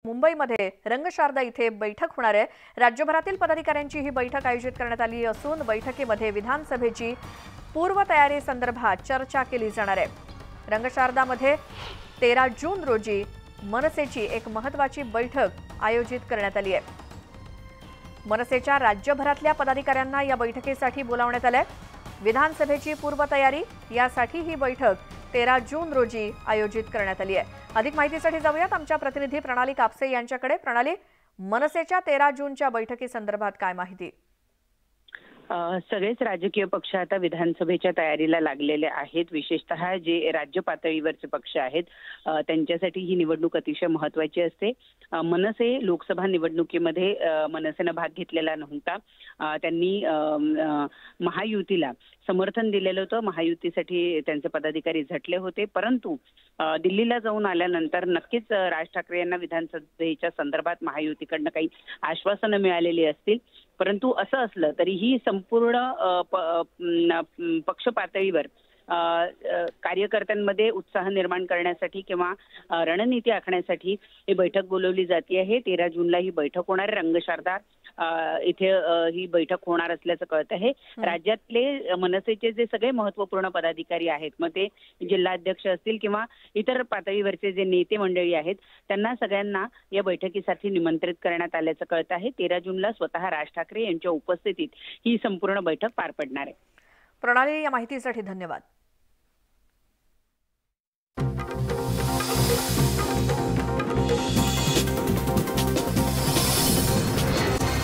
मुंबईमध्ये रंगशारदा इथे बैठक होणार आहे। राज्यभरातील पदाधिकाऱ्यांची ही बैठक आयोजित करण्यात आली असून बैठकीमध्ये विधानसभेची पूर्वतयारी संदर्भात चर्चा केली जाणार आहे। रंगशारदामध्ये 13 जून रोजी मनसेची एक महत्त्वाची बैठक आयोजित करण्यात आली आहे। मनसेच्या राज्यभरातल्या पदाधिकाऱ्यांना या बैठकीसाठी बोलावण्यात आले आहे। विधानसभेची पूर्वतयारी यासाठी ही बैठक 13 जून रोजी आयोजित करण्यात आली आहे। अधिक माहितीसाठी जाऊयात आमच्या प्रतिनिधी प्रणाली कापसे यांच्याकडे। प्रणाली, मनसेच्या 13 जूनच्या बैठकी संदर्भात काय माहिती? सगळेच राजकीय पक्ष आता विधानसभेच्या तयारीला लागलेले आहेत। विशेषतः जे राज्य पातळीवरचे पक्ष आहेत त्यांच्यासाठी ही निवडणूक अतिशय महत्त्वाची असते। मनसे लोकसभा निवडणुकीमध्ये मनसेने भाग घेतलेला नव्हता। त्यांनी महायुतीला समर्थन दिलेलं होतं। महायुतीसाठी त्यांचे पदाधिकारी झटले होते, परंतु दिल्लीला जाऊन आल्यानंतर नक्कीच राज ठाकरे यांना विधानसभेच्या संदर्भात महायुतीकडनं काही आश्वासनं मिळालेली असतील। परंतु असं असलं तरीही संपूर्ण पक्ष पातळीवर कार्यकर्त्यांमध्ये उत्साह निर्माण करण्यासाठी किंवा रणनीती आखण्यासाठी ही बैठक बोलवली जाते आहे। 13 जूनला ही बैठक होणार। रंगशारदा इथे ही बैठक होणार असल्याचं कळत आहे। राज्यातले मनसेचे जे सगळे महत्त्वपूर्ण पदाधिकारी आहेत, मग ते जिल्हाध्यक्ष असतील किंवा इतर पातळीवरचे जे नेते मंडळी आहेत, त्यांना सगळ्यांना या बैठकीसाठी निमंत्रित करण्यात आल्याचं कळत आहे। 13 जूनला स्वतः राज ठाकरे यांच्या उपस्थितीत ही संपूर्ण बैठक पार पडणार आहे। प्रणाली, या माहितीसाठी धन्यवाद।